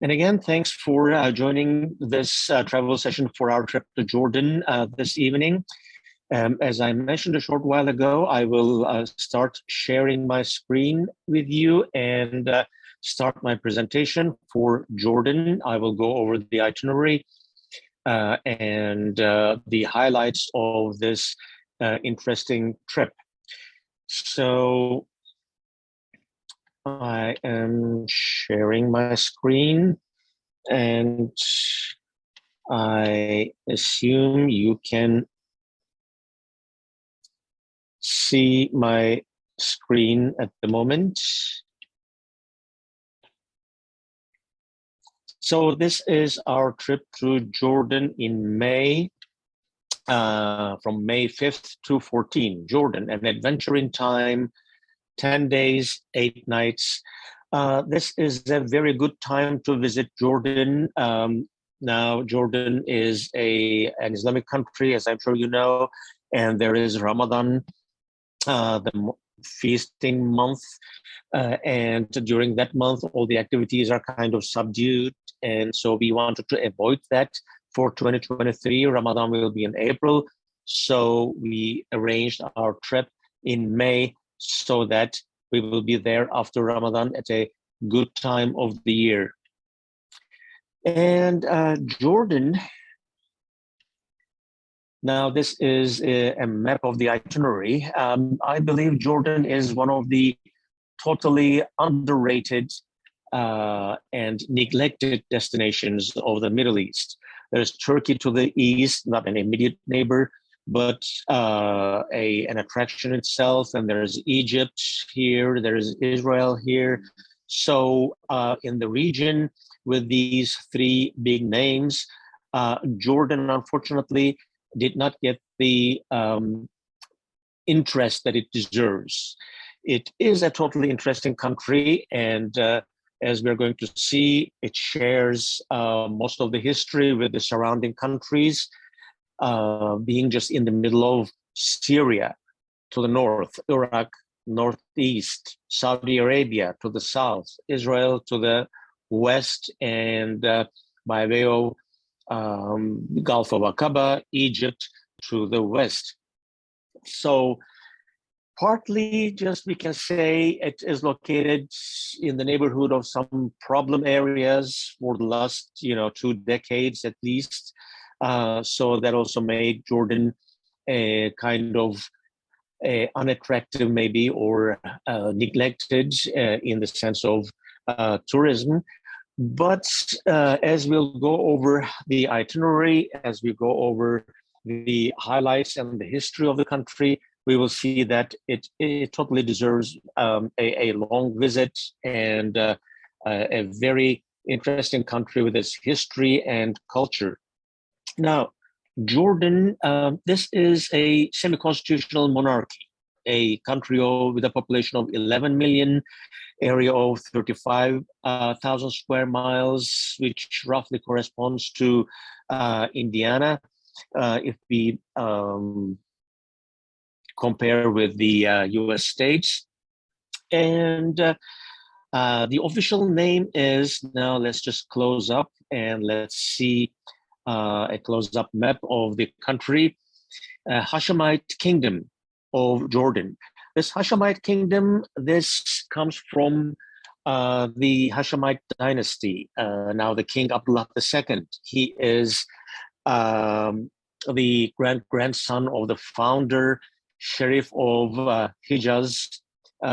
And again, thanks for joining this travel session for our trip to Jordan this evening. As I mentioned a short while ago, I will start sharing my screen with you and start my presentation for Jordan. I will go over the itinerary and the highlights of this interesting trip. So I am sharing my screen, and I assume you can see my screen at the moment. So this is our trip to Jordan in May, from May 5th to 14th. Jordan, an adventure in time, 10 days, 8 nights. This is a very good time to visit Jordan. Now, Jordan is an Islamic country, as I'm sure you know, and there is Ramadan, the feasting month. And during that month, all the activities are kind of subdued. And so we wanted to avoid that for 2023. Ramadan will be in April. So we arranged our trip in May so that we will be there after Ramadan at a good time of the year. And Jordan, now this is a map of the itinerary. I believe Jordan is one of the totally underrated and neglected destinations of the Middle East. There's Turkey to the east, not an immediate neighbor, but an attraction itself. And there's Egypt here, there's Israel here. So in the region with these three big names, Jordan, unfortunately, did not get the interest that it deserves. It is a totally interesting country, and as we're going to see, it shares most of the history with the surrounding countries, being just in the middle of Syria to the north, Iraq northeast, Saudi Arabia to the south, Israel to the west, and by way of Gulf of Aqaba, Egypt to the west. So partly just we can say it is located in the neighborhood of some problem areas for the last 2 decades at least. So that also made Jordan a kind of unattractive maybe, or neglected in the sense of tourism. But as we'll go over the itinerary, as we go over the highlights and the history of the country, we will see that it totally deserves a long visit, and a very interesting country with its history and culture. Now, Jordan, this is a semi-constitutional monarchy, a country with a population of 11 million, area of 35,000 square miles, which roughly corresponds to Indiana, if we compare with the US states. And the official name is, now let's just close up and let's see a close-up map of the country, Hashemite Kingdom of Jordan. This Hashemite Kingdom, this comes from the Hashemite dynasty. Now the King Abdullah II, he is the grandson of the founder, Sharif of Hijaz,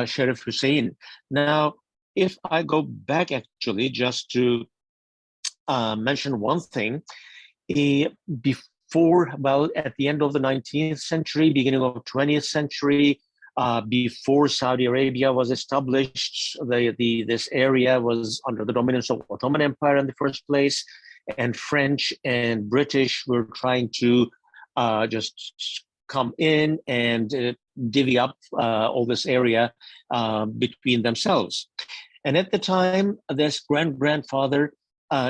Sharif Hussein. Now, if I go back actually just to mention one thing, before, well, at the end of the 19th century, beginning of 20th century, before Saudi Arabia was established, this area was under the dominance of Ottoman Empire in the first place, and French and British were trying to just come in and divvy up all this area between themselves. And at the time, this grandfather,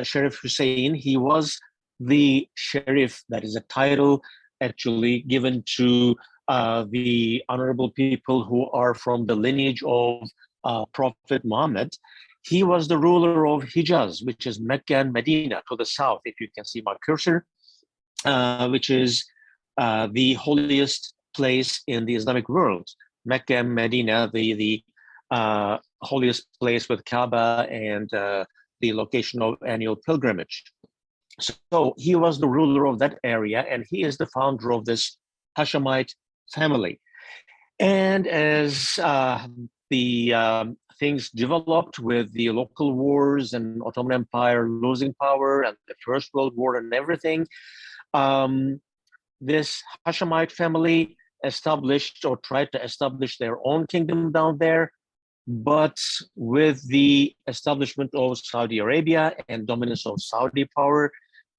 Sharif Hussein, he was the Sharif, that is a title actually given to the honorable people who are from the lineage of Prophet Muhammad. He was the ruler of Hijaz, which is Mecca and Medina to the south, if you can see my cursor, which is the holiest place in the Islamic world. Mecca and Medina, the holiest place with Kaaba and the location of annual pilgrimage. So he was the ruler of that area, and he is the founder of this Hashemite family. And as the things developed with the local wars and Ottoman Empire losing power and the First World War and everything, this Hashemite family established or tried to establish their own kingdom down there. But with the establishment of Saudi Arabia and dominance of Saudi power,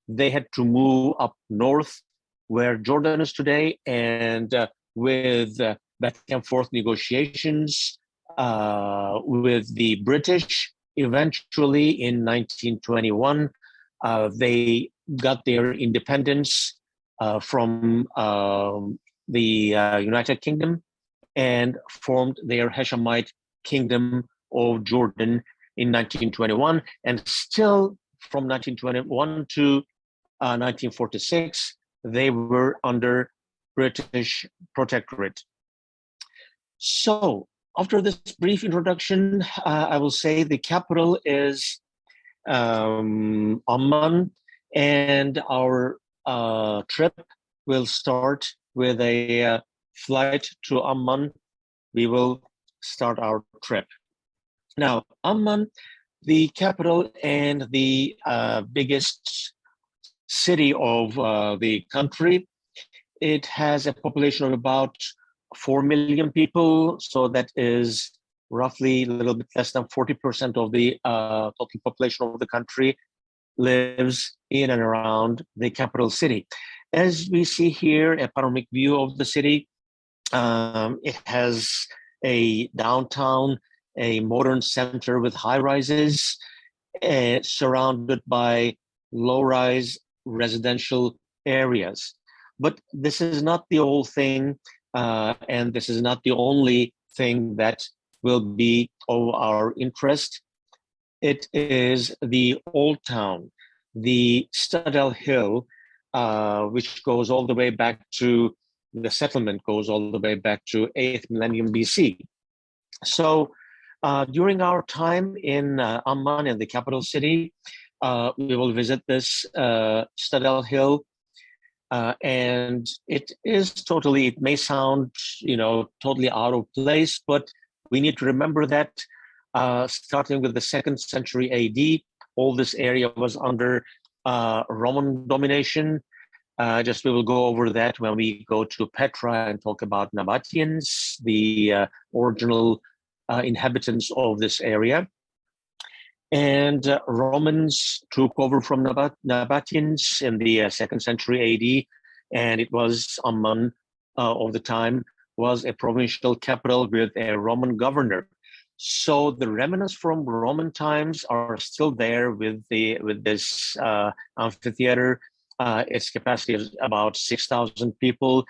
they had to move up north where Jordan is today. And with back and forth negotiations with the British, eventually in 1921, they got their independence from the United Kingdom and formed their Hashemite Kingdom of Jordan in 1921. And still from 1921 to 1946, they were under British protectorate. So after this brief introduction, I will say the capital is Amman, and our trip will start with a flight to Amman. We will start our trip. Now, Amman, the capital and the biggest city of the country, it has a population of about 4 million people. So that is roughly a little bit less than 40% of the total population of the country lives in and around the capital city. As we see here, a panoramic view of the city, it has a downtown, a modern center with high rises, surrounded by low-rise residential areas. But this is not the whole thing, and this is not the only thing that will be of our interest. It is the Old Town, the Citadel Hill, which goes all the way back to the settlement, goes all the way back to 8th millennium BC. So during our time in Amman, in the capital city, we will visit this Citadel Hill. And it is totally, it may sound, totally out of place, but we need to remember that starting with the 2nd century AD, all this area was under Roman domination. We will go over that when we go to Petra and talk about Nabateans, the original inhabitants of this area. And Romans took over from Nabateans in the 2nd century AD, and it was Amman of the time was a provincial capital with a Roman governor. So the remnants from Roman times are still there with this amphitheater. Its capacity is about 6,000 people,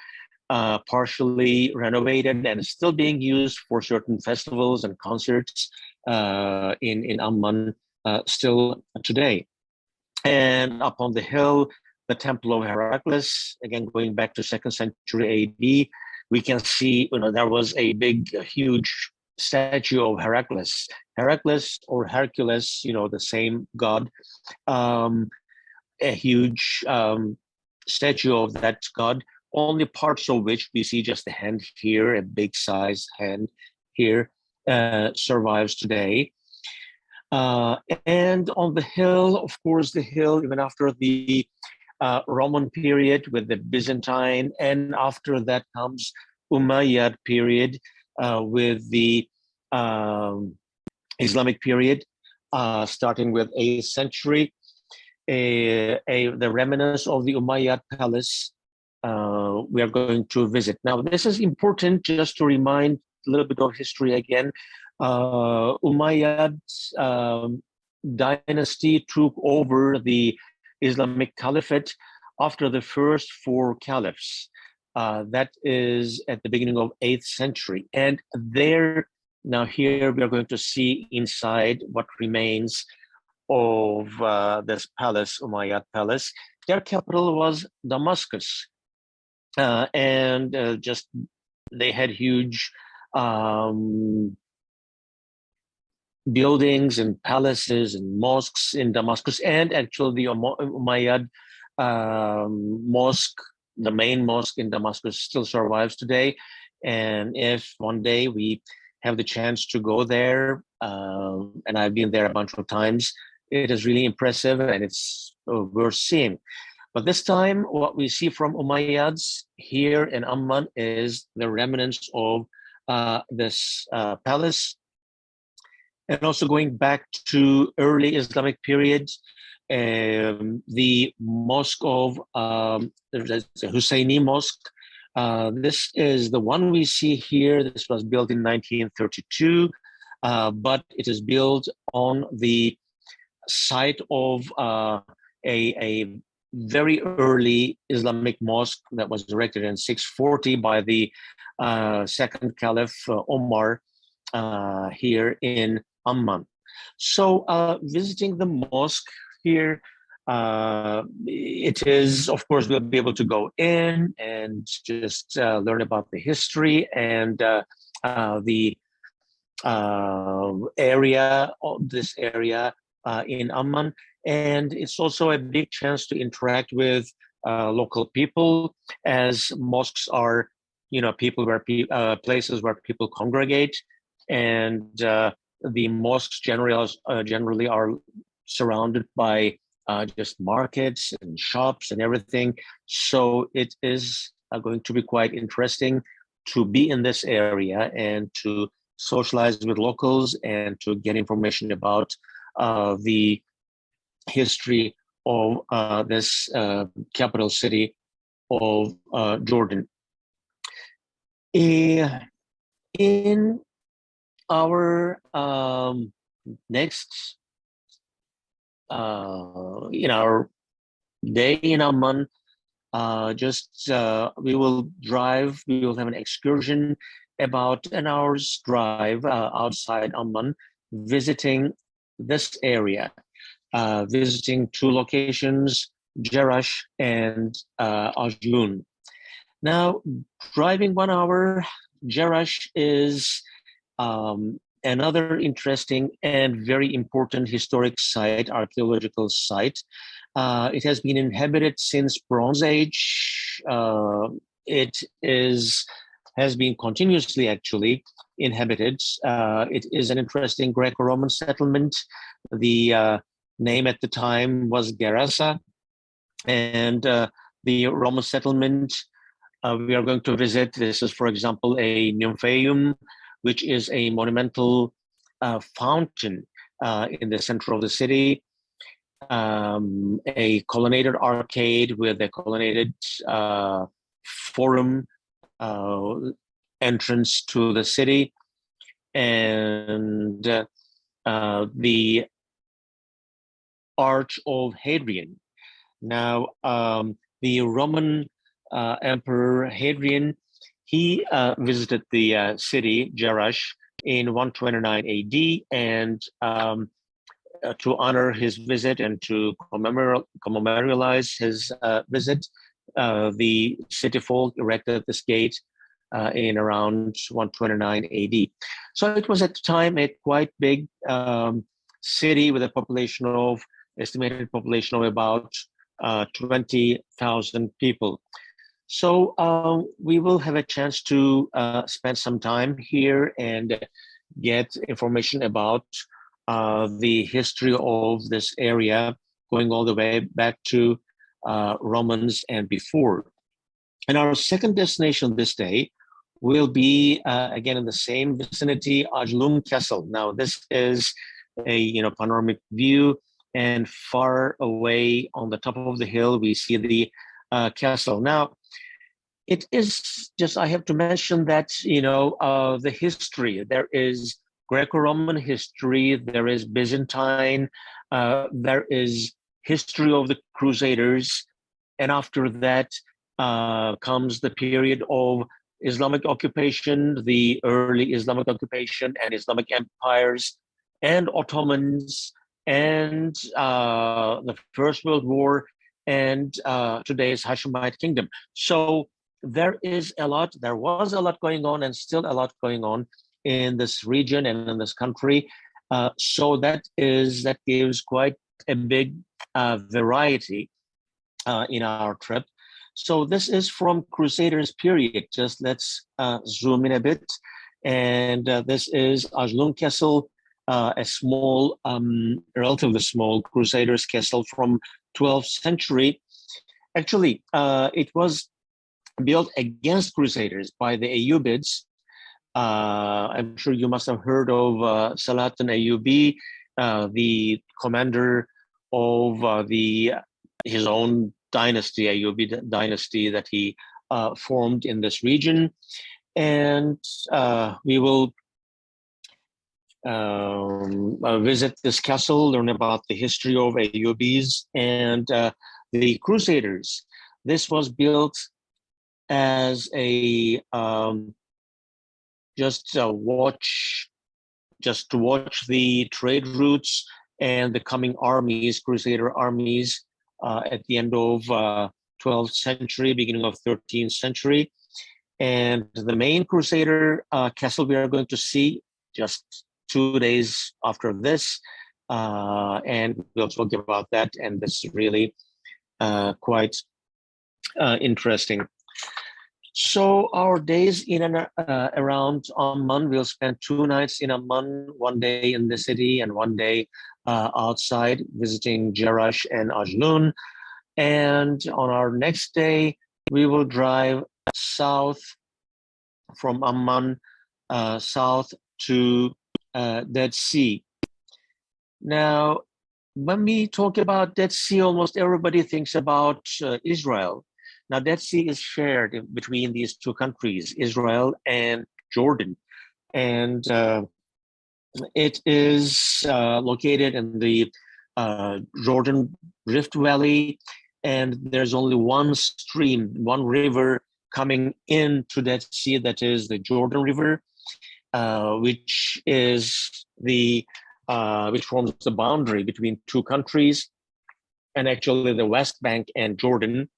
partially renovated and still being used for certain festivals and concerts in Amman still today. And up on the hill, the Temple of Heracles, again going back to 2nd century AD, we can see there was a big, huge statue of Heracles. Heracles or Hercules, the same god, a huge statue of that god, only parts of which we see just a hand here, a big size hand here, survives today. And on the hill, of course, the hill, even after the Roman period with the Byzantine, and after that comes Umayyad period with the Islamic period, starting with 8th century. The remnants of the Umayyad palace we are going to visit. Now, this is important just to remind a little bit of history again. Umayyad dynasty took over the Islamic Caliphate after the first 4 caliphs. That is at the beginning of 8th century. And their Now here we are going to see inside what remains of this palace, Umayyad Palace. Their capital was Damascus, and just they had huge buildings and palaces and mosques in Damascus, and actually the Umayyad mosque, the main mosque in Damascus, still survives today. And if one day we have the chance to go there, and I've been there a bunch of times, it is really impressive and it's worth seeing. But this time, what we see from Umayyads here in Amman is the remnants of this palace. And also going back to early Islamic period, the mosque of the Husseini Mosque. This is the one we see here. This was built in 1932, but it is built on the site of a very early Islamic mosque that was erected in 640 by the second Caliph Omar here in Amman. So visiting the mosque here, it is, of course, we'll be able to go in and just learn about the history and the area of this area in Amman. And it's also a big chance to interact with local people, as mosques are, people where places where people congregate, and the mosques generally are surrounded by just markets and shops and everything. So it is going to be quite interesting to be in this area and to socialize with locals and to get information about the history of this capital city of Jordan. In our next, in our day in Amman, we will have an excursion about an hour's drive outside Amman, visiting this area, visiting two locations, Jerash and Ajloun. Now, driving 1 hour, Jerash is another interesting and very important historic site, archaeological site. It has been inhabited since Bronze Age. It has been continuously actually inhabited. It is an interesting Greco-Roman settlement. The name at the time was Gerasa, and the Roman settlement we are going to visit. This is, for example, a Nymphaeum, which is a monumental fountain in the center of the city, a colonnaded arcade with a colonnaded forum entrance to the city, and the Arch of Hadrian. Now, the Roman Emperor Hadrian, he visited the city, Jerash, in 129 AD, and to honor his visit and to commemorialize his visit, the city folk erected this gate in around 129 AD. So it was at the time a quite big city with a estimated population of about 20,000 people. So we will have a chance to spend some time here and get information about the history of this area, going all the way back to Romans and before. And our second destination this day will be again in the same vicinity, Ajloun Castle. Now, this is a panoramic view, and far away on the top of the hill we see the castle. Now, it is just, I have to mention that the history. There is Greco-Roman history, there is Byzantine, there is history of the Crusaders, and after that comes the period of Islamic occupation, the early Islamic occupation and Islamic empires and Ottomans and the First World War and today's Hashemite kingdom. So there was a lot going on and still a lot going on in this region and in this country. So that gives quite a big variety in our trip. So this is from Crusaders period. Just let's zoom in a bit. And this is Ajlun Castle, a small, relatively small Crusaders castle from 12th century. Actually, it was built against Crusaders by the Ayyubids. I'm sure you must have heard of Salatin Ayyubi, the commander of his own dynasty, Ayyubi dynasty that he formed in this region. And we will visit this castle, learn about the history of Ayyubis and the Crusaders. This was built as a just to watch the trade routes and the coming armies, Crusader armies, at the end of 12th century, beginning of 13th century. And the main Crusader castle we are going to see just 2 days after this. And we'll talk about that. And this is really quite interesting. So our days in and around Amman, we'll spend 2 nights in Amman, 1 day in the city and 1 day outside visiting Jerash and Ajlun. And on our next day, we will drive south from Amman, south to Dead Sea. Now, when we talk about Dead Sea, almost everybody thinks about Israel. Now, Dead Sea is shared between these two countries, Israel and Jordan. And it is located in the Jordan Rift Valley. And there's only one stream, one river coming into Dead Sea, that is the Jordan River, which is which forms the boundary between two countries, and actually the West Bank and Jordan.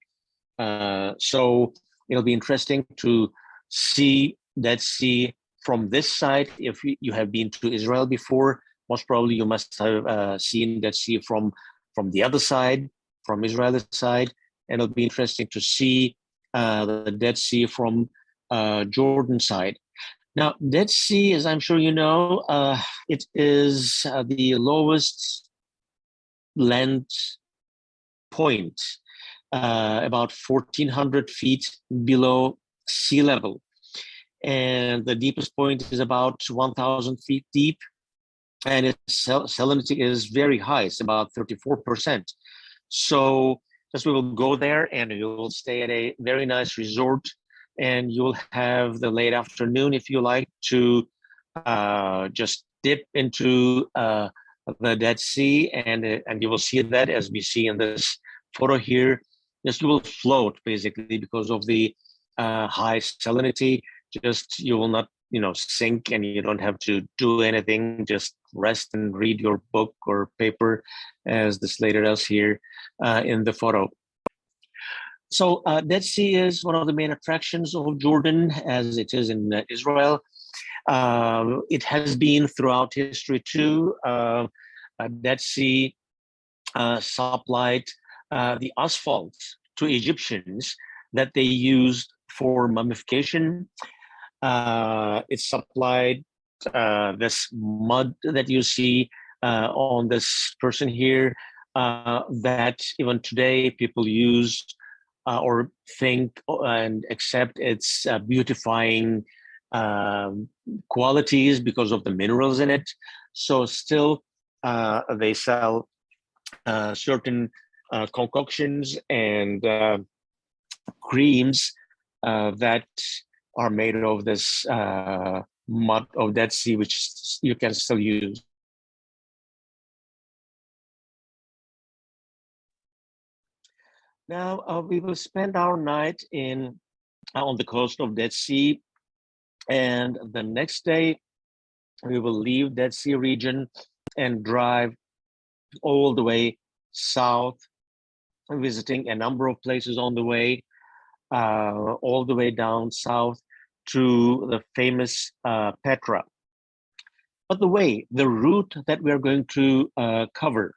So it'll be interesting to see Dead Sea from this side. If you have been to Israel before, most probably you must have seen Dead Sea from the other side, from Israel's side, and it'll be interesting to see the Dead Sea from Jordan side. Now, Dead Sea, as I'm sure you know, it is the lowest land point, about 1,400 feet below sea level. And the deepest point is about 1,000 feet deep. And its salinity is very high, it's about 34%. So just we will go there and you will stay at a very nice resort, and you'll have the late afternoon, if you like, to just dip into the Dead Sea, and you will see that, as we see in this photo here. Just you will float basically because of the high salinity. Just you will not, sink, and you don't have to do anything. Just rest and read your book or paper, as displayed us here in the photo. So Dead Sea is one of the main attractions of Jordan, as it is in Israel. It has been throughout history too. Dead Sea supplied the asphalt to Egyptians that they used for mummification. It supplied this mud that you see on this person here, that even today people use or think and accept its beautifying qualities because of the minerals in it. So still they sell certain concoctions and creams that are made of this mud of Dead Sea, which you can still use. Now we will spend our night in on the coast of Dead Sea. And the next day, we will leave Dead Sea region and drive all the way south, visiting a number of places on the way, all the way down south to the famous Petra. But the route that we are going to cover,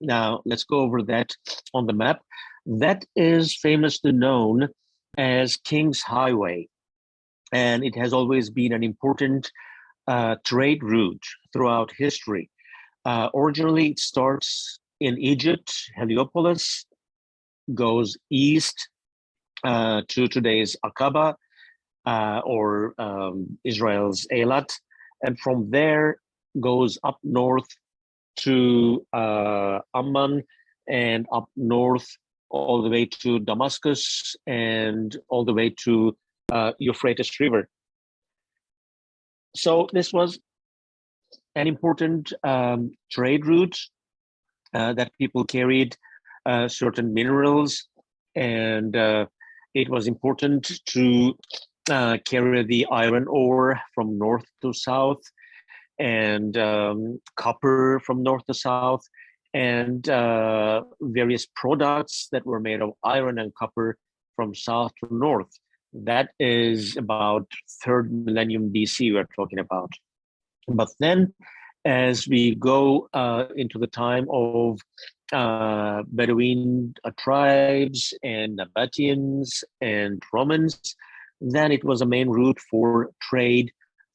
now let's go over that on the map. That is famously known as King's Highway, and it has always been an important trade route throughout history. Originally, it starts in Egypt, Heliopolis, goes east to today's Aqaba, or Israel's Eilat, and from there goes up north to Amman, and up north all the way to Damascus, and all the way to Euphrates River. So this was an important trade route that people carried certain minerals, and it was important to carry the iron ore from north to south, and copper from north to south, and various products that were made of iron and copper from south to north. That is about 3rd millennium BC we're talking about. But then, as we go into the time of Bedouin tribes and Nabateans and Romans, then it was a main route for trade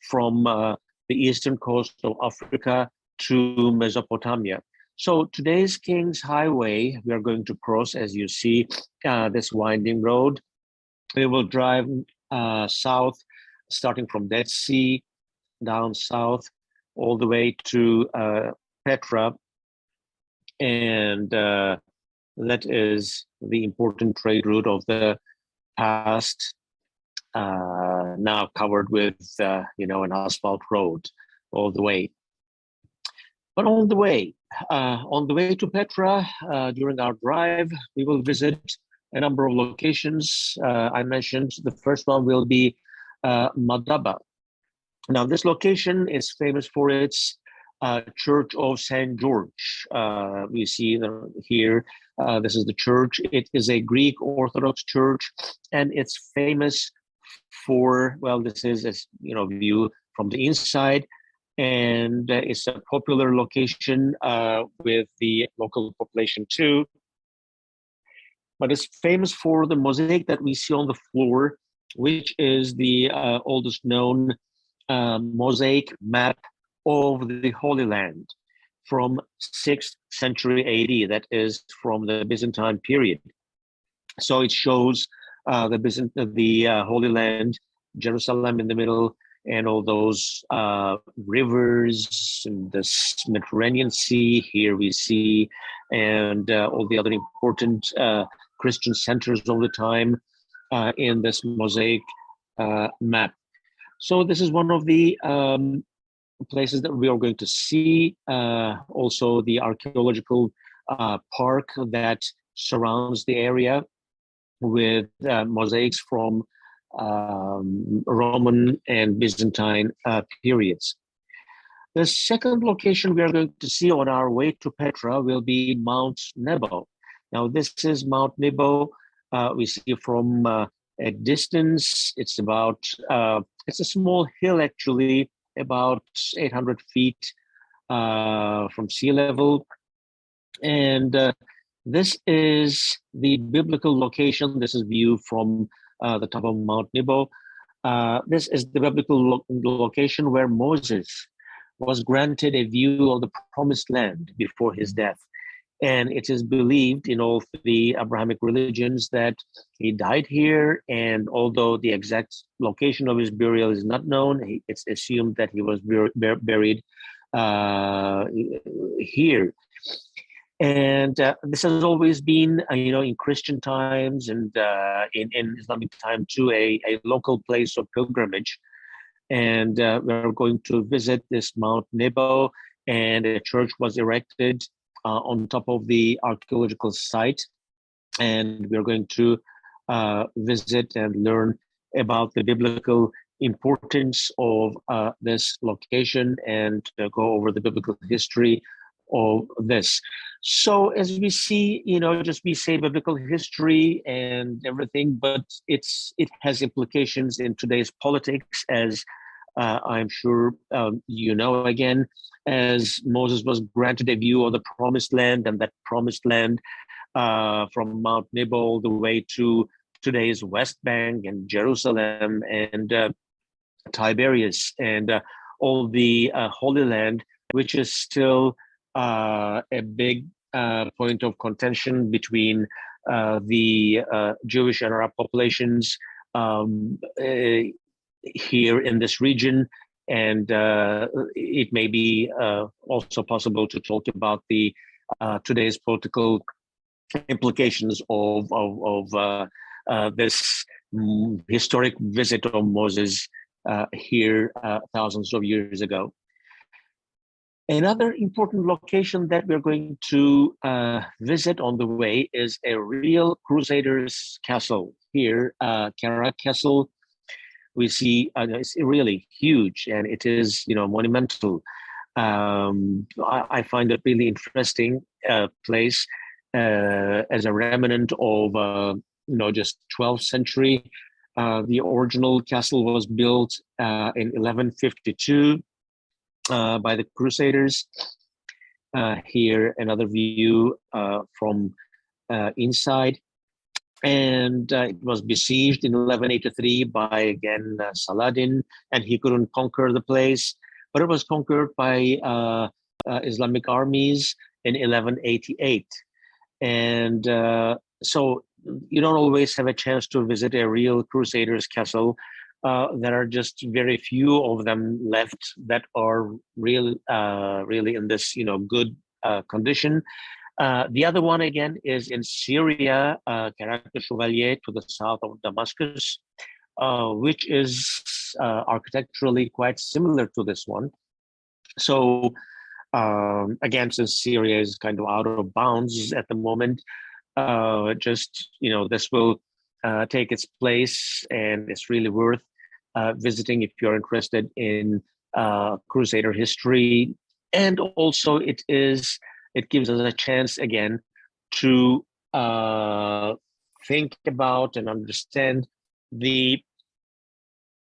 from the eastern coast of Africa to Mesopotamia. So today's King's Highway, we are going to cross, as you see, this winding road. We will drive south, starting from Dead Sea, down south, all the way to Petra. And that is the important trade route of the past, now covered with, an asphalt road all the way. But on the way to Petra, during our drive, we will visit a number of locations. I mentioned the first one will be Madaba. Now, this location is famous for its Church of St. George. We see here, this is the church. It is a Greek Orthodox church, and it's famous for, well, this is a view from the inside, and it's a popular location with the local population too. But it's famous for the mosaic that we see on the floor, which is the oldest known mosaic map of the Holy Land from 6th century AD. That is from the Byzantine period. So it shows the Holy Land, Jerusalem in the middle, and all those rivers, and the Mediterranean Sea here we see, and all the other important Christian centers of the time in this mosaic map. So this is one of the places that we are going to see. Also the archaeological park that surrounds the area with mosaics from Roman and Byzantine periods. The second location we are going to see on our way to Petra will be Mount Nebo. Now, this is Mount Nebo. We see from a distance. It's about, it's a small hill actually, about 800 feet from sea level. And this is the biblical location. This is view from the top of Mount Nebo. This is the biblical location where Moses was granted a view of the promised land before his death. And it is believed in all the Abrahamic religions that he died here. And although the exact location of his burial is not known, it's assumed that he was buried here. And this has always been, in Christian times and in Islamic time too, a local place of pilgrimage. And we're going to visit this Mount Nebo, and a church was erected on top of the archaeological site. And we're going to visit and learn about the biblical importance of this location and go over the biblical history of this. So as we see, just we say biblical history and everything, but it has implications in today's politics, as I'm sure again, as Moses was granted a view of the promised land, and that promised land from Mount Nebo all the way to today's West Bank and Jerusalem and Tiberias and all the Holy Land, which is still a big point of contention between the Jewish and Arab populations here in this region. And it may be also possible to talk about the today's political implications of this historic visit of Moses here thousands of years ago. Another important location that we're going to visit on the way is a real Crusaders castle here, Carrack Castle. We see it's really huge, and it is monumental. I find it really interesting place as a remnant of just 12th century. The original castle was built in 1152 by the Crusaders. Here, another view from inside. And it was besieged in 1183 by, again, Saladin, and he couldn't conquer the place. But it was conquered by Islamic armies in 1188. And so you don't always have a chance to visit a real Crusaders castle. There are just very few of them left that are really in this good condition. The other one again is in Syria, Carrack de Chevalier, to the south of Damascus, which is architecturally quite similar to this one. So again, since Syria is kind of out of bounds at the moment, this will take its place, and it's really worth visiting if you're interested in Crusader history. And also it gives us a chance again to think about and understand the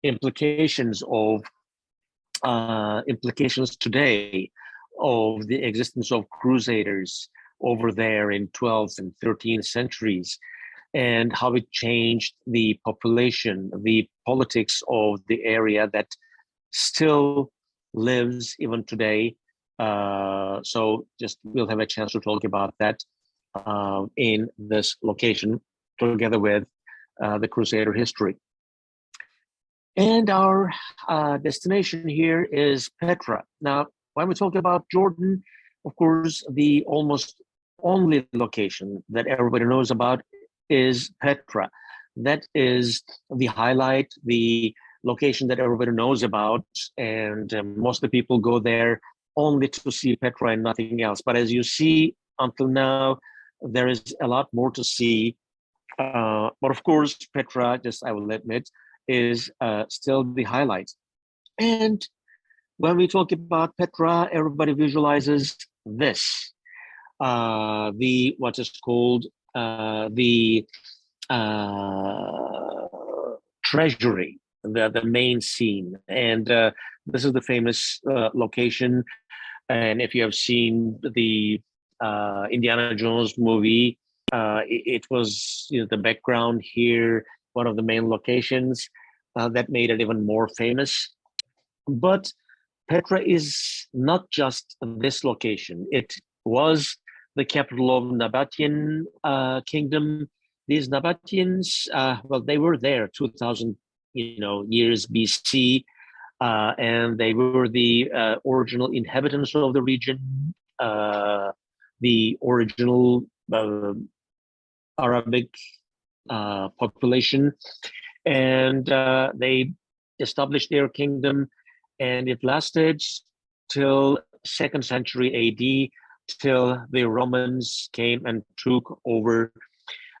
implications today of the existence of Crusaders over there in 12th and 13th centuries, and how it changed the population, the politics of the area that still lives even today. So just we'll have a chance to talk about that in this location together with the Crusader history. And our destination here is Petra. Now, when we talk about Jordan, of course, the almost only location that everybody knows about is Petra. That is the highlight, the location that everybody knows about, and most of the people go there only to see Petra and nothing else. But as you see, until now, there is a lot more to see. But of course, Petra, just I will admit, is still the highlight. And when we talk about Petra, everybody visualizes this, what is called the treasury, the main scene. And this is the famous location. And if you have seen the Indiana Jones movie, it was the background here, one of the main locations that made it even more famous. But Petra is not just this location. It was the capital of Nabatean kingdom. These Nabateans, well, they were there 2,000 years BC, and they were the original inhabitants of the region, the original Arabic population, and they established their kingdom, and it lasted till 2nd century AD, till the Romans came and took over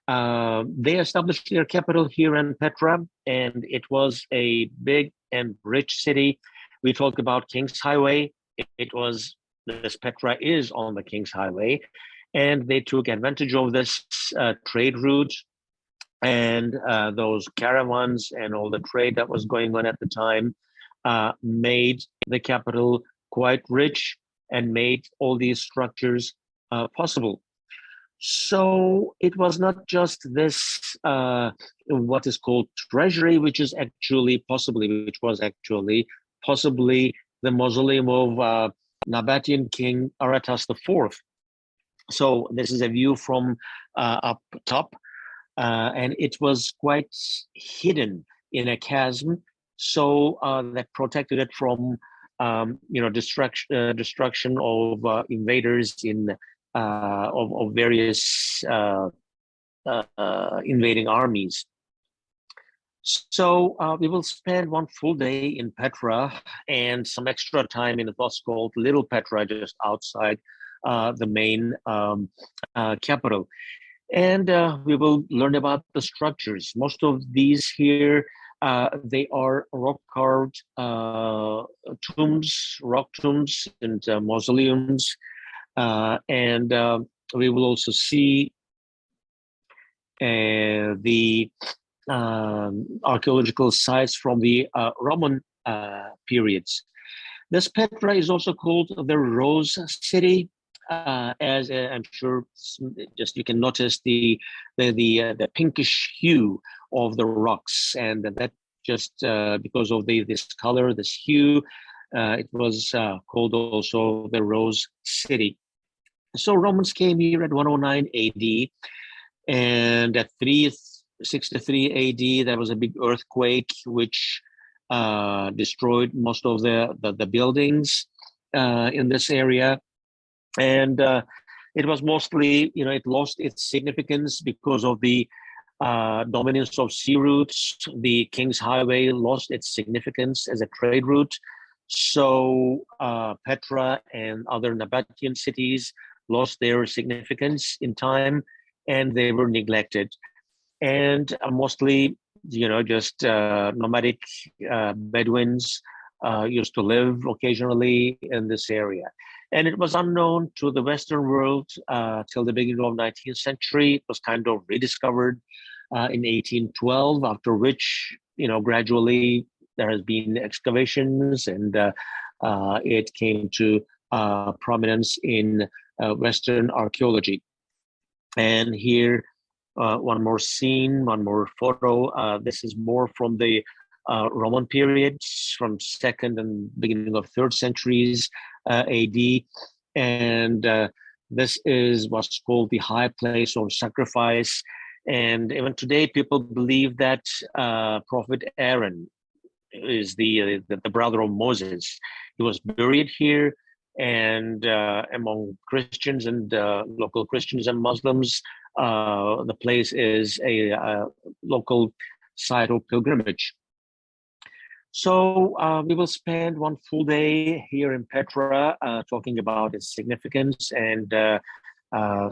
They established their capital here in Petra, and it was a big and rich city. We talk about King's Highway. It was this Petra is on the King's Highway, and they took advantage of this trade route and those caravans and all the trade that was going on at the time made the capital quite rich and made all these structures possible. So it was not just this, what is called treasury, which was actually possibly the mausoleum of Nabatean king Aretas IV. So this is a view from up top, and it was quite hidden in a chasm, so that protected it from destruction of invaders of various invading armies. So we will spend one full day in Petra and some extra time in what's called Little Petra, just outside the main capital. And we will learn about the structures. Most of these here, they are rock-carved rock tombs and mausoleums. And we will also see the archaeological sites from the Roman periods. This Petra is also called the Rose City, as I'm sure just you can notice the pinkish hue of the rocks, and that just because of this color, this hue, it was called also the Rose City. So Romans came here at 109 AD, and at 363 AD, there was a big earthquake which destroyed most of the buildings in this area. And it was mostly, it lost its significance because of the dominance of sea routes. The King's Highway lost its significance as a trade route. So Petra and other Nabatean cities lost their significance in time, and they were neglected. And mostly, just nomadic Bedouins used to live occasionally in this area. And it was unknown to the Western world till the beginning of 19th century. It was kind of rediscovered in 1812, after which, gradually there has been excavations, and it came to prominence in Western archaeology. And here, one more scene, one more photo. This is more from the Roman periods, from second and beginning of third centuries AD. And this is what's called the high place of sacrifice. And even today, people believe that Prophet Aaron is the brother of Moses. He was buried here, and among Christians and local Christians and Muslims, the place is a local site of pilgrimage. So we will spend one full day here in Petra talking about its significance and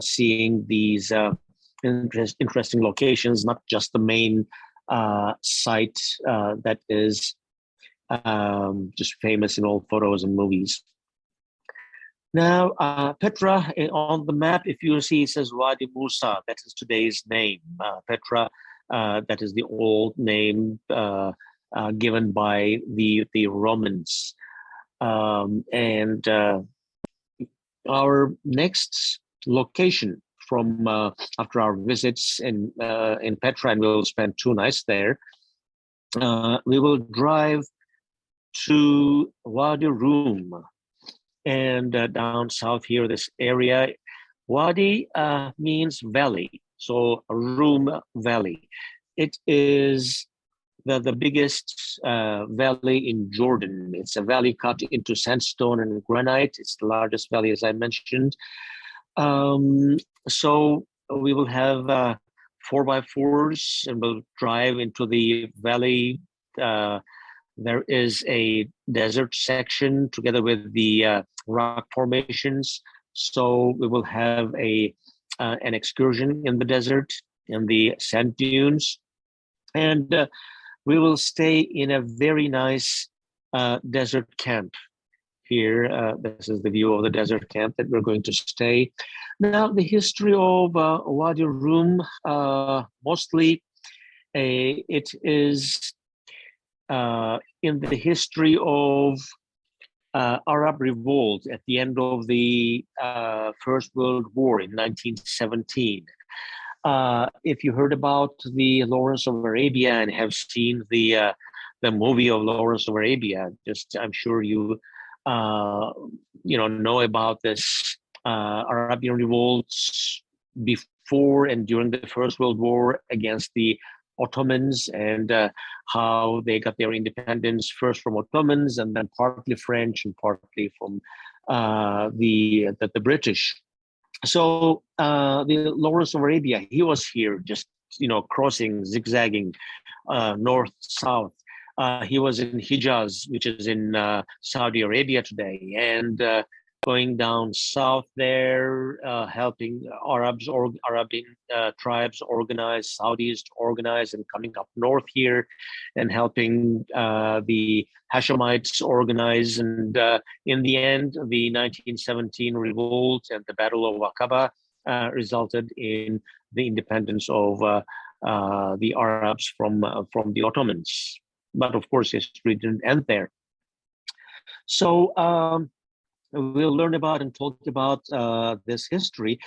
seeing these interesting locations, not just the main site that is just famous in all photos and movies. Now, Petra, on the map, if you see, it says Wadi Musa. That is today's name. Petra, that is the old name given by the Romans. And our next location from after our visits in Petra, and we'll spend 2 nights there, we will drive to Wadi Rum. And down south here, this area, Wadi means valley, so Rum Valley. It is the biggest valley in Jordan. It's a valley cut into sandstone and granite. It's the largest valley, as I mentioned. So we will have 4x4s, and we'll drive into the valley. There is a desert section together with the rock formations. So we will have an excursion in the desert, in the sand dunes. And we will stay in a very nice desert camp here. This is the view of the desert camp that we're going to stay. Now, the history of Wadi Rum, mostly it is in the history of Arab revolt at the end of the First World War in 1917. If you heard about the Lawrence of Arabia and have seen the movie of Lawrence of Arabia, just I'm sure you know about this Arabian revolts before and during the First World War against the Ottomans, and how they got their independence first from Ottomans and then partly French and partly from the British. So the Lawrence of Arabia, he was here just crossing, zigzagging north south. He was in Hijaz, which is in Saudi Arabia today, and going down south there, helping Arabian tribes organize, Saudis to organize, and coming up north here and helping the Hashemites organize. And in the end, the 1917 revolt and the Battle of Aqaba resulted in the independence of the Arabs from the Ottomans. But of course, history didn't end there. So we'll learn about and talk about this history.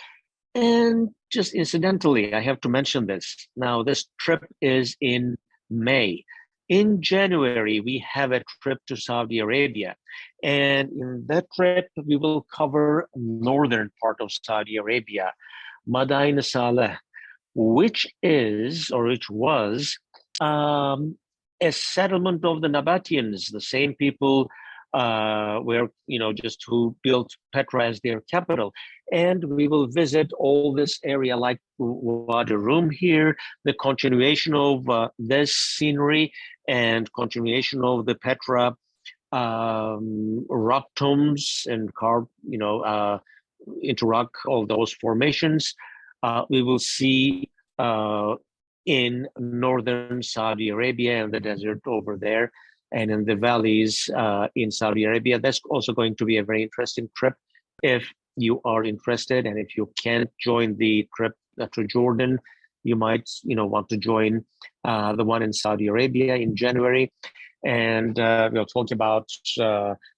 And just incidentally, I have to mention this. Now, this trip is in May. In January, we have a trip to Saudi Arabia. And in that trip, we will cover northern part of Saudi Arabia, Madain Saleh, which is, or which was, a settlement of the Nabateans, the same people where, just who built Petra as their capital. And we will visit all this area like Wadi Rum here, the continuation of this scenery and continuation of the Petra rock tombs and carved, into rock, all those formations. We will see in northern Saudi Arabia and the desert over there, and in the valleys in Saudi Arabia. That's also going to be a very interesting trip if you are interested. And if you can't join the trip to Jordan, you might want to join the one in Saudi Arabia in January. And we'll talk about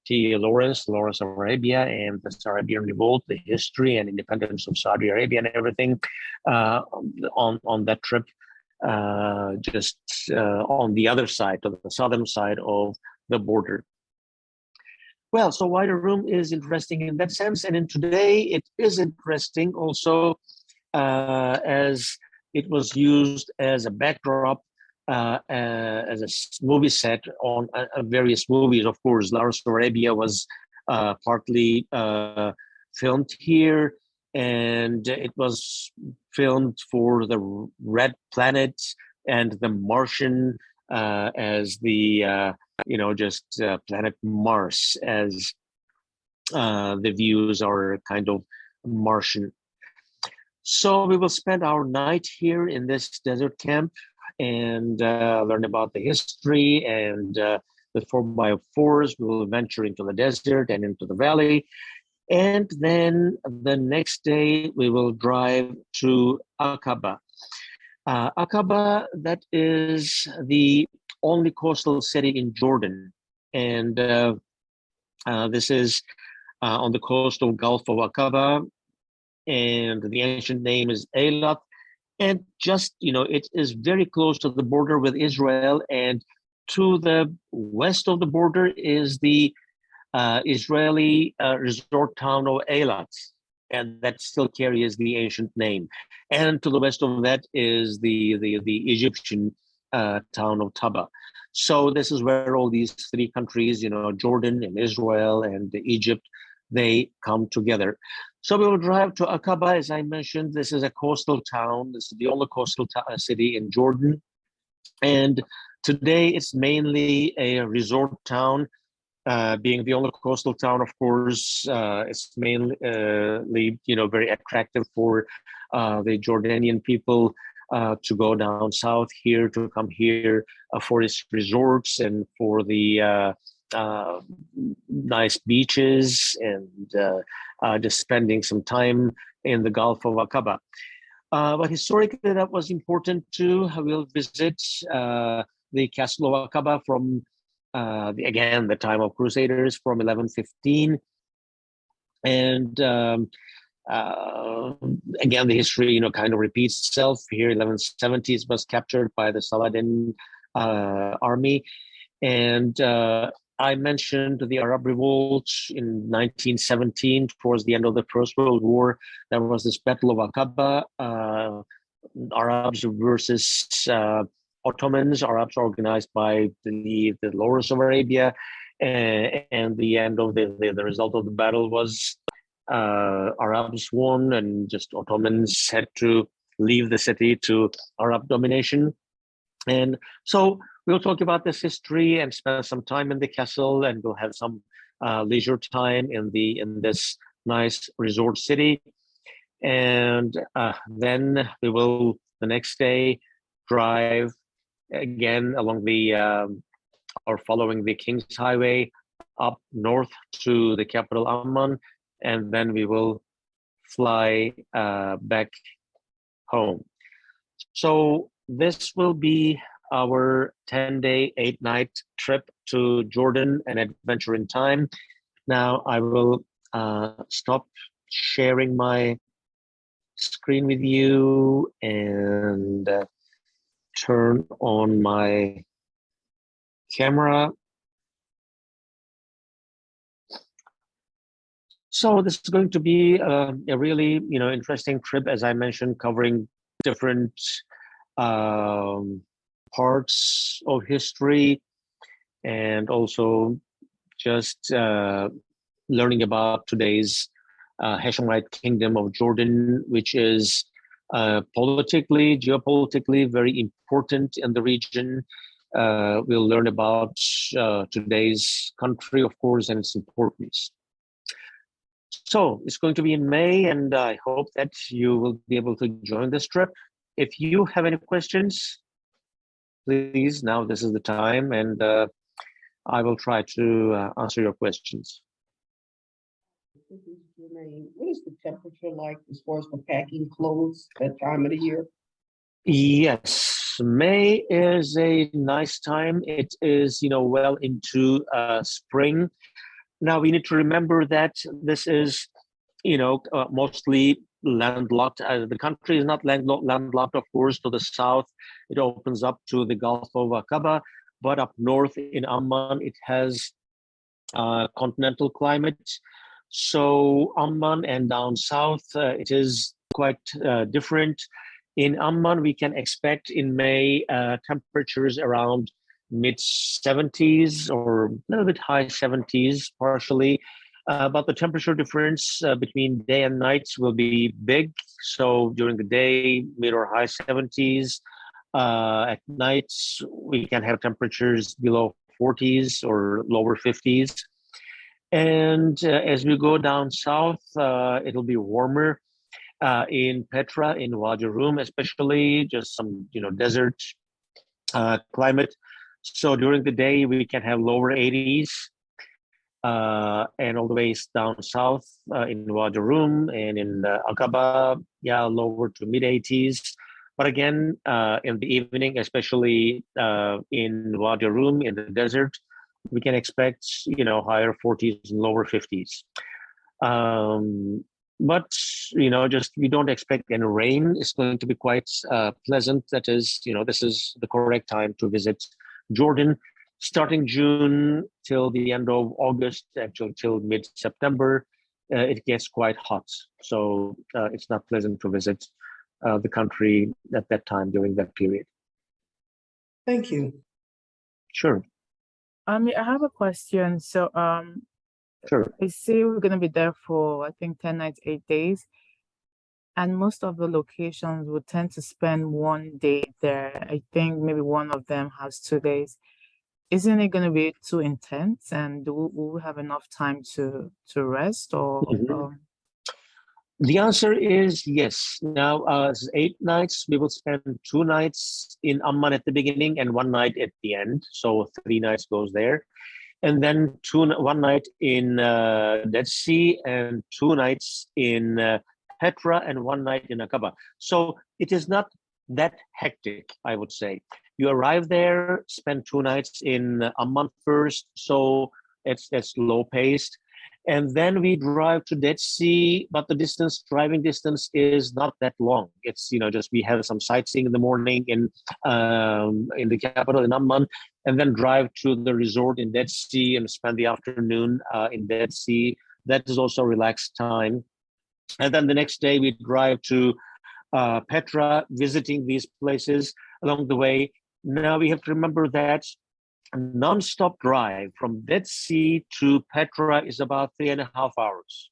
T. Lawrence of Arabia and the Arabian Revolt, the history and independence of Saudi Arabia and everything on that trip. Just on the other side, of the southern side of the border. Well, so Wadi Rum is interesting in that sense, and in today it is interesting also as it was used as a backdrop, as a movie set on various movies. Of course, Lawrence of Arabia was partly filmed here, and it was filmed for the Red Planet and the Martian as the planet Mars, as the views are kind of Martian. So we will spend our night here in this desert camp and learn about the history and the 4x4s. We will venture into the desert and into the valley. And then the next day, we will drive to Aqaba. Aqaba, that is the only coastal city in Jordan. And this is on the coast of Gulf of Aqaba. And the ancient name is Eilat. And just, it is very close to the border with Israel. And to the west of the border is the Israeli resort town of Eilat, and that still carries the ancient name. And to the west of that is the Egyptian town of Taba. So this is where all these three countries, Jordan and Israel and Egypt, they come together. So we will drive to Aqaba. As I mentioned, this is a coastal town. This is the only coastal city in Jordan. And today it's mainly a resort town. Being the only coastal town, of course, it's mainly, very attractive for the Jordanian people to go down south here, to come here for its resorts and for the nice beaches and just spending some time in the Gulf of Aqaba. But historically, that was important too. We'll visit the Castle of Aqaba from, again, the time of Crusaders from 1115. And again, the history, kind of repeats itself. Here, 1170s was captured by the Saladin army. And I mentioned the Arab Revolt in 1917, towards the end of the First World War. There was this Battle of Aqaba, Arabs versus Ottomans. Arabs organized by the Lawrence of Arabia, and the end of the result of the battle was Arabs won, and just Ottomans had to leave the city to Arab domination. And so we'll talk about this history and spend some time in the castle, and we'll have some leisure time in this nice resort city. And then we will, the next day, drive again along or following the King's Highway up north to the capital Amman, and then we will fly back home. So this will be our 10-day, 8-night trip to Jordan, an adventure in time. Now I will stop sharing my screen with you and turn on my camera. So this is going to be a really, interesting trip, as I mentioned, covering different parts of history, and also just learning about today's Hashemite Kingdom of Jordan, which is politically, geopolitically very important in the region. We'll learn about today's country, of course, and its importance. So it's going to be in May, and I hope that you will be able to join this trip. If you have any questions, please, now this is the time, and I will try to answer your questions. This is Jermaine. What is the temperature like as far as for packing clothes that time of the year? Yes, May is a nice time. It is, well into spring. Now we need to remember that this is, mostly landlocked. The country is not landlocked, of course. To the south, it opens up to the Gulf of Aqaba, but up north in Amman, it has continental climate. So Amman and down south, it is quite different. In Amman, we can expect in May temperatures around mid-70s or a little bit high 70s partially. But the temperature difference between day and night will be big. So during the day, mid or high 70s. At night, we can have temperatures below 40s or lower 50s. And as we go down south, it'll be warmer in Petra, in Wadi Rum, especially, just some desert climate. So during the day, we can have lower 80s, and all the way down south in Wadi Rum and in Aqaba, lower to mid 80s. But again, in the evening, especially in Wadi Rum, in the desert, we can expect higher 40s and lower 50s. But just we don't expect any rain. It's going to be quite pleasant. That is, this is the correct time to visit Jordan, starting June till the end of August, actually till mid-September. It gets quite hot, so it's not pleasant to visit the country at that time during that period. Thank you. Sure. I have a question. So, Sure. I see we're gonna be there for, I think, 10 nights, 8 days. And most of the locations would tend to spend 1 day there. I think maybe one of them has 2 days. Isn't it gonna be too intense? And will we have enough time to rest or? The answer is yes. Now, 8 nights. We will spend 2 nights in Amman at the beginning and 1 night at the end. So 3 nights goes there, and then 1 night in Dead Sea and 2 nights in Petra and 1 night in Aqaba. So it is not that hectic, I would say. You arrive there, spend 2 nights in Amman first, so it's low paced, and then we drive to Dead Sea, but the driving distance is not that long. It's just we have some sightseeing in the morning in the capital in Amman, and then drive to the resort in Dead Sea and spend the afternoon in Dead Sea. That is also relaxed time. And then the next day we drive to Petra, visiting these places along the way. Now we have to remember that a non-stop drive from Dead Sea to Petra is about 3.5 hours.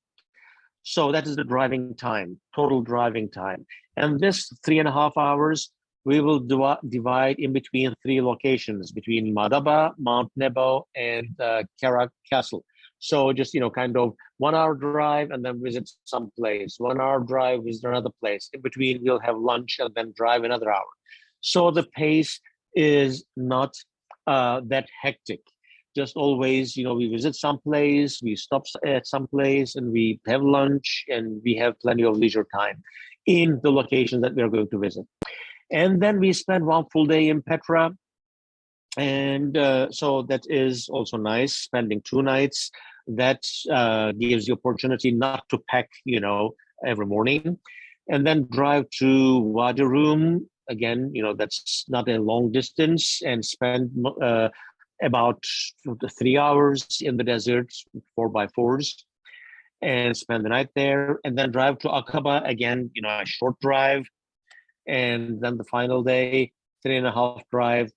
So that is the driving time, total driving time. And this 3.5 hours, we will divide in between 3 locations, between Madaba, Mount Nebo, and Karak Castle. So just, kind of 1 hour drive and then visit some place, 1 hour drive, visit another place. In between, we'll have lunch and then drive another hour. So the pace is not that hectic. Just always, we visit some place, we stop at some place, and we have lunch, and we have plenty of leisure time in the location that we are going to visit. And then we spend 1 full day in Petra, and so that is also nice. Spending 2 nights, that gives you opportunity not to pack, every morning, and then drive to Wadi Rum. Again, that's not a long distance, and spend about 3 hours in the desert, 4x4s, and spend the night there, and then drive to Aqaba again, a short drive, and then the final day, 3.5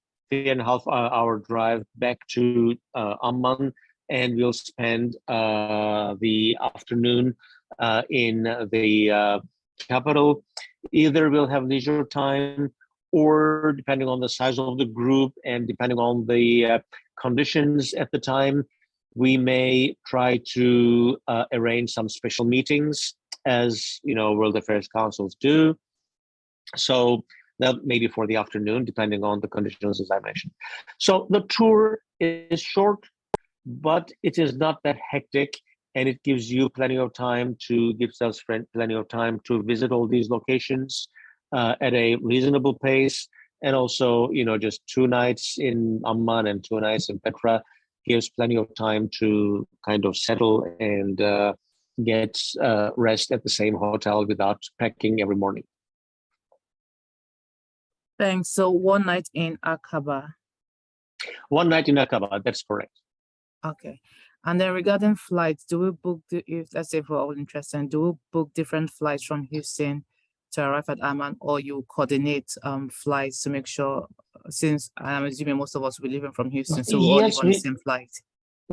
hour drive back to Amman, and we'll spend the afternoon in the capital. Either we'll have leisure time, or depending on the size of the group and depending on the conditions at the time, we may try to arrange some special meetings, as World Affairs Councils do. So that maybe for the afternoon, depending on the conditions, as I mentioned. So the tour is short, but it is not that hectic, and it gives you plenty of time to plenty of time to visit all these locations at a reasonable pace. And also, just 2 nights in Amman and 2 nights in Petra gives plenty of time to kind of settle and get rest at the same hotel without packing every morning. Thanks. So 1 night in Aqaba. 1 night in Aqaba, that's correct. Okay. And then regarding flights, do we book, if let's say for all interested, do we book different flights from Houston to arrive at Amman, or you coordinate flights to make sure, since I'm assuming most of us will be leaving from Houston, so we all leave on the same flight?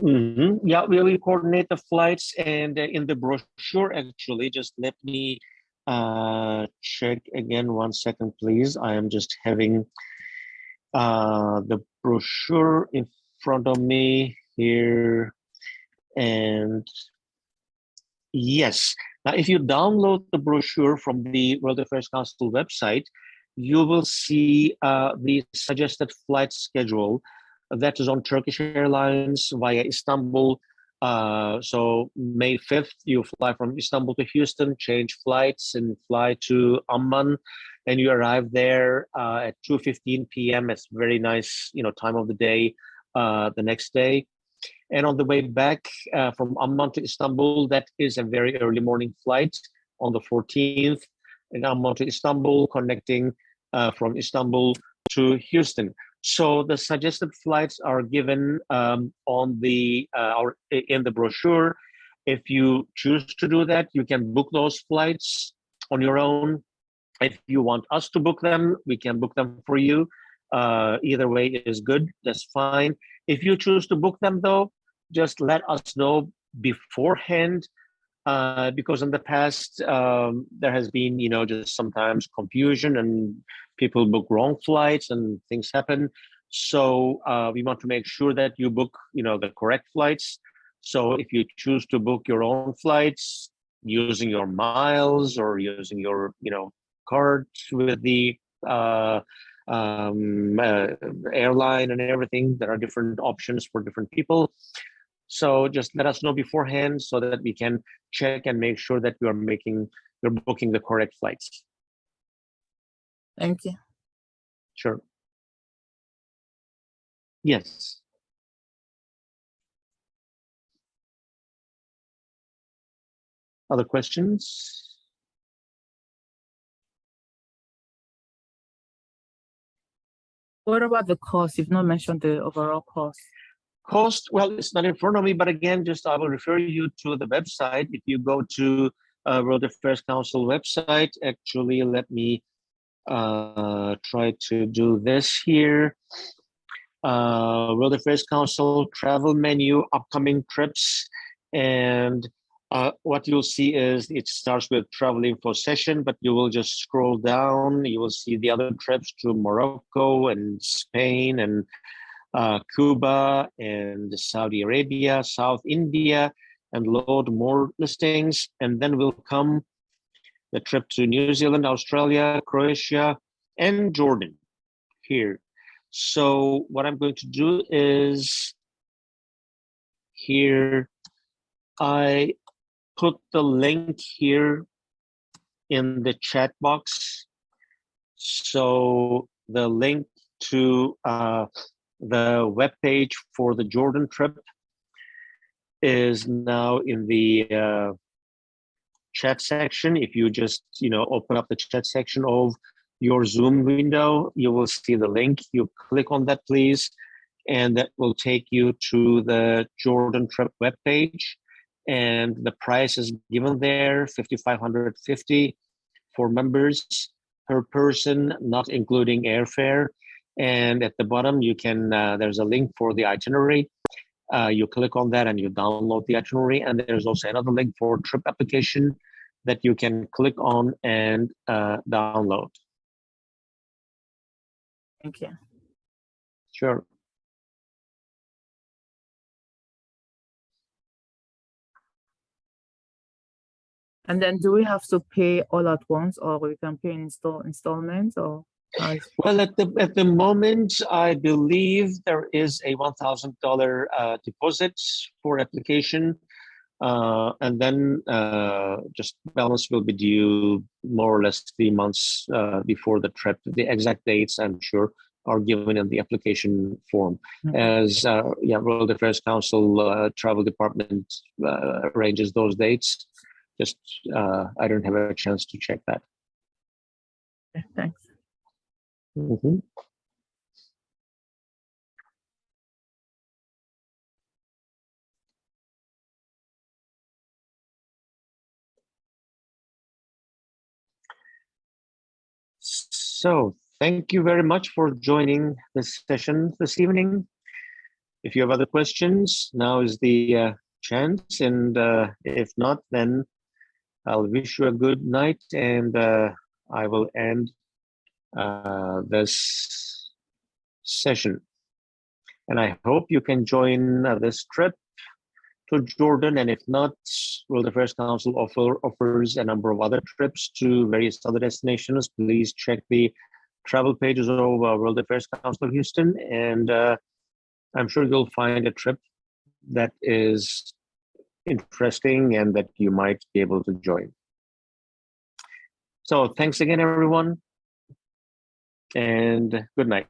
Yeah, we will coordinate the flights, and in the brochure, actually, just let me check again 1 second, please. I am just having the brochure in front of me here. And yes, now if you download the brochure from the World Affairs Council website, you will see the suggested flight schedule that is on Turkish Airlines via Istanbul. So May 5th, you fly from Istanbul to Houston, change flights, and fly to Amman, and you arrive there at 2:15 p.m. It's very nice, time of the day the next day. And on the way back from Amman to Istanbul, that is a very early morning flight on the 14th, in Amman to Istanbul, connecting from Istanbul to Houston. So the suggested flights are given on the or in the brochure. If you choose to do that, you can book those flights on your own. If you want us to book them, we can book them for you. Either way is good. That's fine. If you choose to book them, though, just let us know beforehand, because in the past there has been, just sometimes confusion and people book wrong flights and things happen. So we want to make sure that you book, the correct flights. So if you choose to book your own flights, using your miles or using your, card with the airline and everything. There are different options for different people. So just let us know beforehand so that we can check and make sure that we're booking the correct flights. Thank you. Sure. Yes. Other questions? What about the cost? You've not mentioned the overall cost. Cost, well, it's not in front of me, but again, I will refer you to the website. If you go to World Affairs Council website, actually, let me try to do this here. World Affairs Council travel menu, upcoming trips, and what you'll see is it starts with travel info session, but you will just scroll down. You will see the other trips to Morocco and Spain and Cuba and Saudi Arabia, South India, and load more listings. And then will come the trip to New Zealand, Australia, Croatia, and Jordan here. So what I'm going to do is here, I put the link here in the chat box. So the link to the webpage for the Jordan trip is now in the chat section. If you just open up the chat section of your Zoom window, you will see the link. You click on that, please, and that will take you to the Jordan trip webpage. And the price is given there, $5,550 for members per person, not including airfare. And at the bottom, you can there's a link for the itinerary. You click on that and you download the itinerary. And there's also another link for trip application that you can click on and download. Thank you. Sure. And then do we have to pay all at once, or we can pay in installments, or? Well, at the moment, I believe there is a $1,000 deposit for application, and then just balance will be due more or less 3 months before the trip. The exact dates, I'm sure, are given in the application form. As World Affairs Council Travel Department arranges those dates. Just I don't have a chance to check that. Okay, thanks. Mm-hmm. So thank you very much for joining this session this evening. If you have other questions, now is the chance, and if not, then I'll wish you a good night, and I will end this session. And I hope you can join this trip to Jordan, and if not, World Affairs Council offers a number of other trips to various other destinations. Please check the travel pages of World Affairs Council of Houston, and I'm sure you'll find a trip that is interesting and that you might be able to join. So thanks again, everyone, and good night.